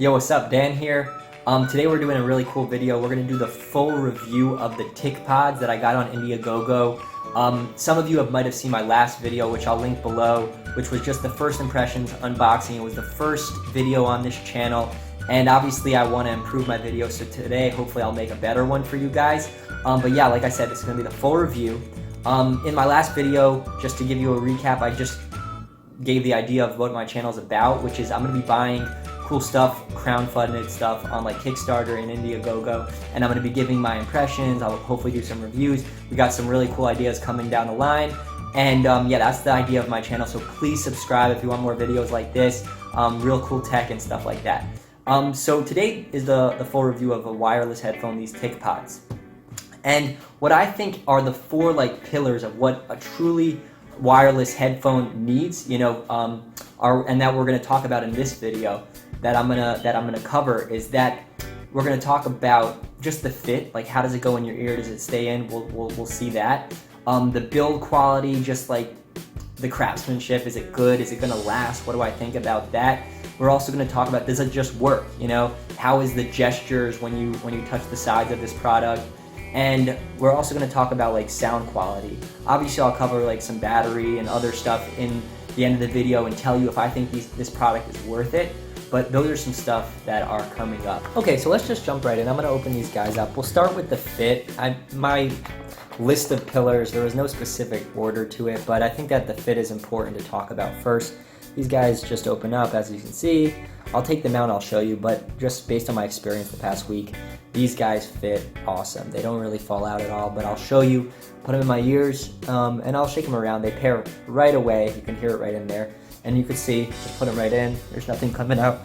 Yo, what's up? Dan here. Today we're doing a really cool video. We're going to do the full review of the TicPods that I got on Indiegogo. Some of you might have seen my last video, which I'll link below, which was just the first impressions unboxing. It was the first video on this channel, and obviously I want to improve my video, so today hopefully I'll make a better one for you guys. But yeah, like I said, this is going to be the full review. In my last video, just to give you a recap, I just gave the idea of what my channel is about, which is I'm going to be buying cool stuff, crowdfunded stuff on like Kickstarter and Indiegogo, and I'm going to be giving my impressions. I'll hopefully do some reviews. We got some really cool ideas coming down the line, and yeah, that's the idea of my channel, so please subscribe if you want more videos like this, real cool tech and stuff like that. So today is the full review of a wireless headphone, these TicPods, and what I think are the four like pillars of what a truly wireless headphone needs, and that we're going to talk about in this video that I'm gonna cover is that we're gonna talk about just the fit, like how does it go in your ear, does it stay in, we'll see that. The build quality, just like the craftsmanship, is it good, is it gonna last, what do I think about that. We're also gonna talk about, does it just work, how is the gestures when you touch the sides of this product. And we're also going to talk about like sound quality. Obviously I'll cover like some battery and other stuff in the end of the video and tell you if I think this product is worth it, but those are some stuff that are coming up. Okay, so let's just jump right in. I'm going to open these guys up. We'll start with the fit. My list of pillars, there was no specific order to it, but I think that the fit is important to talk about first. These guys just open up, as you can see. I'll take them out and I'll show you, but just based on my experience the past week, these guys fit awesome. They don't really fall out at all, but I'll show you, put them in my ears, and I'll shake them around. They pair right away. You can hear it right in there. And you can see, just put them right in. There's nothing coming out.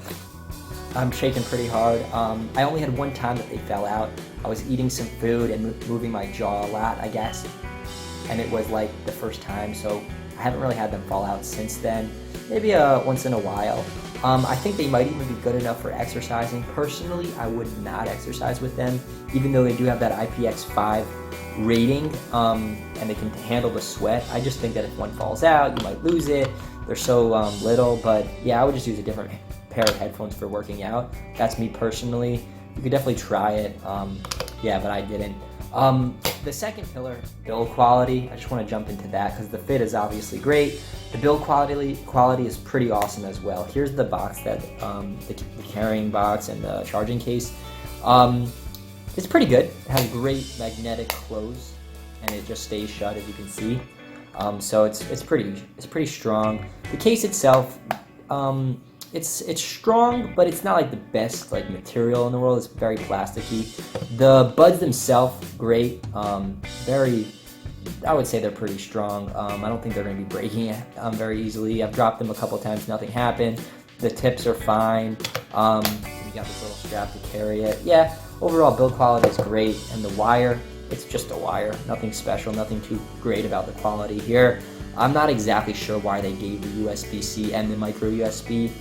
I'm shaking pretty hard. I only had one time that they fell out. I was eating some food and moving my jaw a lot, I guess. And it was like the first time, so I haven't really had them fall out since then. Maybe once in a while. I think they might even be good enough for exercising. Personally, I would not exercise with them, even though they do have that IPX5 rating, and they can handle the sweat. I just think that if one falls out, you might lose it. They're so little, but yeah, I would just use a different pair of headphones for working out. That's me personally. You could definitely try it, yeah, but I didn't. The second pillar, build quality. I just want to jump into that because the fit is obviously great. The build quality is pretty awesome as well. Here's the box, that the carrying box and the charging case. It's pretty good. It has great magnetic close, and it just stays shut, as you can see. So it's pretty strong. The case itself, it's strong, but it's not like the best like material in the world. It's very plasticky. The buds themselves, great. I would say they're pretty strong. I don't think they're going to be breaking it very easily. I've dropped them a couple times, nothing happened. The tips are fine. You got this little strap to carry it. Yeah, overall build quality is great, and the wire, it's just a wire. Nothing special, nothing too great about the quality here. I'm not exactly sure why they gave the USB-C and the micro USB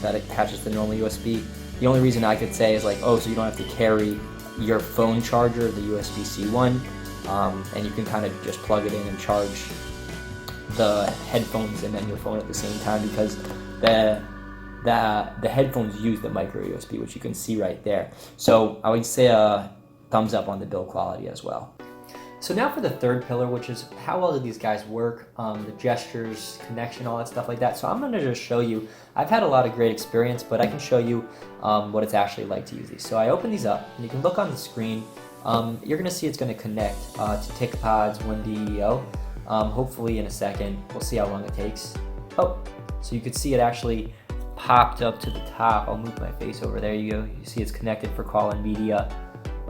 that attaches to the normal USB. The only reason I could say is like, oh, so you don't have to carry your phone charger, the USB-C one, and you can kind of just plug it in and charge the headphones and then your phone at the same time, because the headphones use the micro USB, which you can see right there. So I would say a thumbs up on the build quality as well. So now for the third pillar, which is how well do these guys work, the gestures, connection, all that stuff like that. So I'm going to just show you. I've had a lot of great experience, but I can show you what it's actually like to use these. So I open these up, and you can look on the screen. You're going to see it's going to connect to TicPods 1DEO. Hopefully in a second. We'll see how long it takes. Oh, so you could see it actually popped up to the top. I'll move my face over. There you go. You see it's connected for call and media.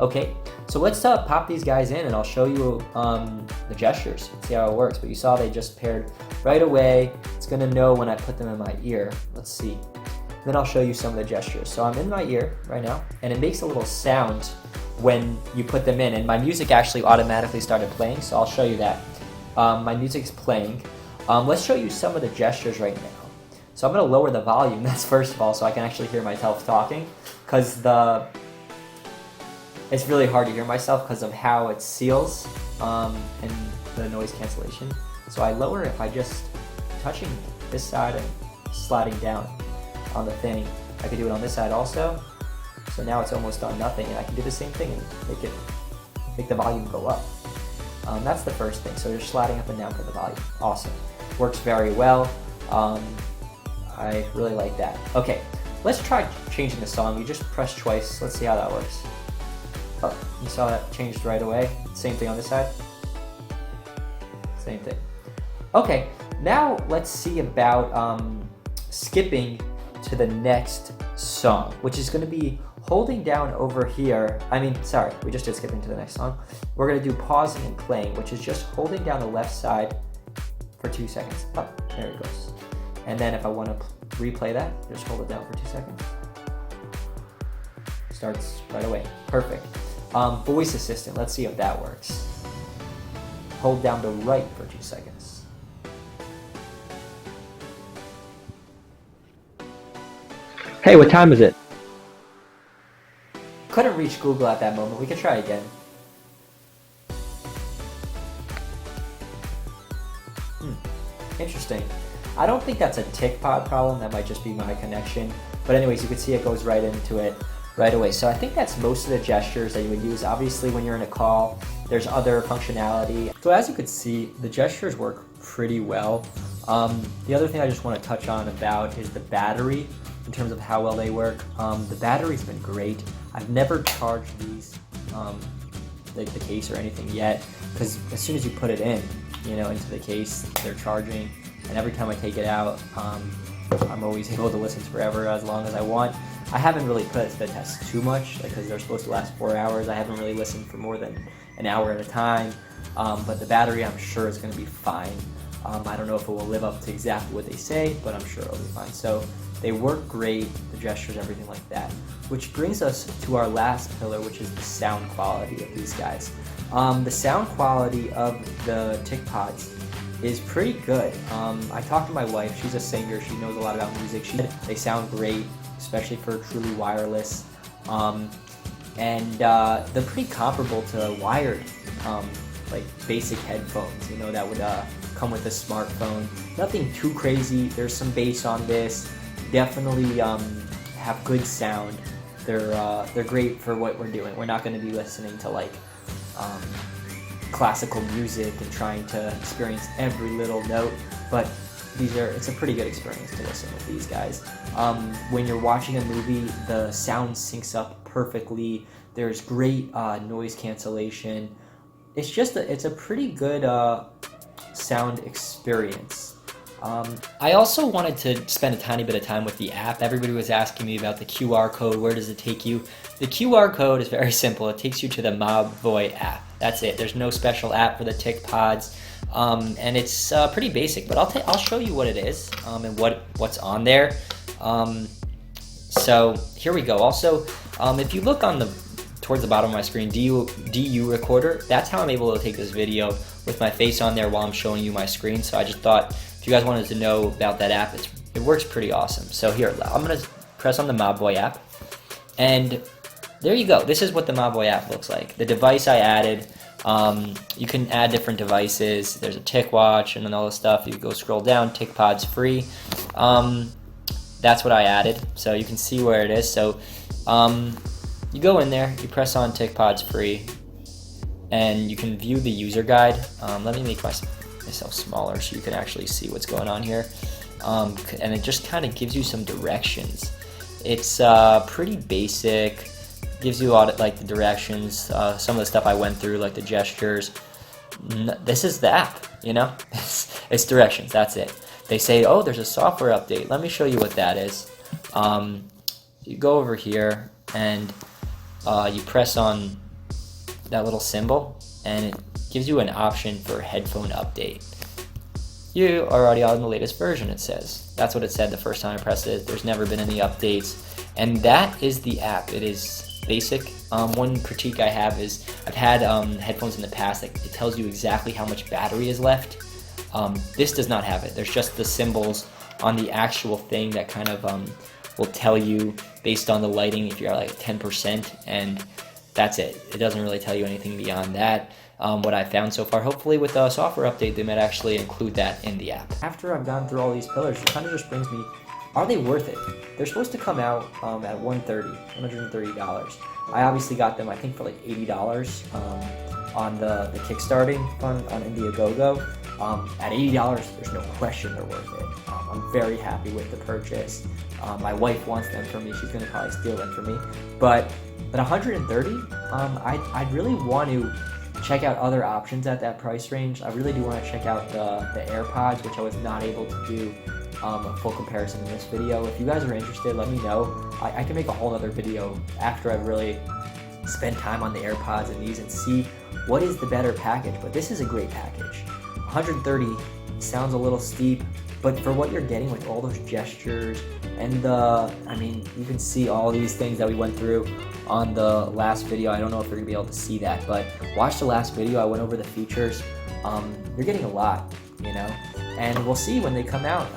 Okay, so let's pop these guys in, and I'll show you the gestures, see how it works. But you saw they just paired right away. It's gonna know when I put them in my ear. Let's see. Then I'll show you some of the gestures. So I'm in my ear right now, and it makes a little sound when you put them in, and my music actually automatically started playing, so I'll show you that. My music's playing. Let's show you some of the gestures right now. So I'm gonna lower the volume, that's first of all, so I can actually hear myself talking, because it's really hard to hear myself because of how it seals and the noise cancellation. So I lower it by just touching this side and sliding down on the thing. I could do it on this side also. So now it's almost on nothing, and I can do the same thing and make the volume go up. That's the first thing. So just sliding up and down for the volume. Awesome. Works very well. I really like that. Okay, let's try changing the song. You just press twice. Let's see how that works. Oh, you saw that changed right away. Same thing on this side. Same thing. Okay, now let's see about skipping to the next song, which is going to be holding down over here. We just did skipping to the next song. We're going to do pausing and playing, which is just holding down the left side for 2 seconds. Oh, there it goes. And then if I want to replay that, just hold it down for 2 seconds. Starts right away. Perfect. Voice assistant, let's see if that works. Hold down the right for 2 seconds. Hey, what time is it? Couldn't reach Google at that moment. We could try again. Interesting. I don't think that's a TicPod problem. That might just be my connection. But anyways, you can see it goes right into it right away. So I think that's most of the gestures that you would use. Obviously, when you're in a call, there's other functionality. So as you can see, the gestures work pretty well. The other thing I just want to touch on about is the battery, in terms of how well they work. The battery's been great. I've never charged these, the case or anything yet, because as soon as you put it in, into the case, they're charging. And every time I take it out, I'm always able to listen forever, as long as I want. I haven't really put it to the test too much, because they're supposed to last 4 hours. I haven't really listened for more than an hour at a time. But the battery, I'm sure, is going to be fine. I don't know if it will live up to exactly what they say, but I'm sure it'll be fine. So they work great, the gestures, everything like that. Which brings us to our last pillar, which is the sound quality of these guys. The sound quality of the TicPods is pretty good. I talked to my wife. She's a singer. She knows a lot about music. They sound great, especially for truly wireless. And they're pretty comparable to wired, like basic headphones, that would come with a smartphone. Nothing too crazy. There's some bass on this. Definitely have good sound. They're great for what we're doing. We're not going to be listening to like classical music and trying to experience every little note, but it's a pretty good experience to listen with these guys. When you're watching a movie, the sound syncs up perfectly. There's great noise cancellation. It's a pretty good sound experience. I also wanted to spend a tiny bit of time with the app. Everybody was asking me about the QR code. Where does it take you? The QR code is very simple. It takes you to the Mobvoi app. That's it. There's no special app for the TicPods, and it's pretty basic. But I'll show you what it is and what's on there. So here we go. Also, if you look towards the bottom of my screen, DU recorder. That's how I'm able to take this video with my face on there while I'm showing you my screen. So I just thought if you guys wanted to know about that app, it works pretty awesome. So here, I'm gonna press on the Mobvoi app, and there you go. This is what the Mobvoi app looks like. The device I added, you can add different devices. There's a TicWatch and then all this stuff. You go scroll down, TicPods free. That's what I added. So you can see where it is. So you go in there, you press on TicPods free, and you can view the user guide. Let me make myself smaller so you can actually see what's going on here. And it just kind of gives you some directions. It's pretty basic. Gives you all like the directions, some of the stuff I went through, like the gestures. This is the app, it's directions. That's it. They say, oh, there's a software update. Let me show you what that is. You go over here and you press on that little symbol, and it gives you an option for headphone update. You are already on the latest version, it says. That's what it said the first time I pressed it. There's never been any updates, and that is the app. It is basic. One critique I have is I've had headphones in the past that it tells you exactly how much battery is left. This does not have it. There's just the symbols on the actual thing that kind of will tell you based on the lighting if you're like 10%, and that's it. It doesn't really tell you anything beyond that. What I found so far, hopefully with a software update, they might actually include that in the app. After I've gone through all these pillars, it kind of just brings me are they worth it? They're supposed to come out at $130. I obviously got them, I think, for like $80 on the Kickstarting fund on Indiegogo. At $80, there's no question they're worth it. I'm very happy with the purchase. My wife wants them for me. She's going to probably steal them from me. But at $130, I'd really want to check out other options at that price range. I really do want to check out the Airpods, which I was not able to do a full comparison in this video. If you guys are interested, let me know. I can make a whole other video after I've really spent time on the Airpods and these and see what is the better package. But this is a great package. 130 sounds a little steep, but for what you're getting with all those gestures and I mean, you can see all these things that we went through on the last video. I don't know if you're gonna be able to see that, but watch the last video. I went over the features. You're getting a lot, you know, and we'll see when they come out.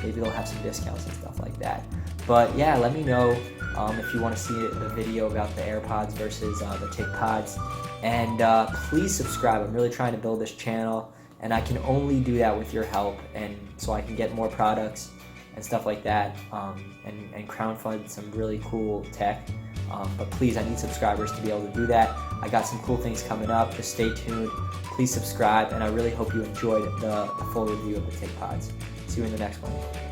Maybe they'll have some discounts and stuff like that. But yeah, let me know if you want to see a video about the Airpods versus the TicPods, and please subscribe. I'm really trying to build this channel, and I can only do that with your help, and so I can get more products and stuff like that, and crowdfund some really cool tech. But please, I need subscribers to be able to do that. I got some cool things coming up. Just stay tuned. Please subscribe, and I really hope you enjoyed the full review of the TicPods. See you in the next one.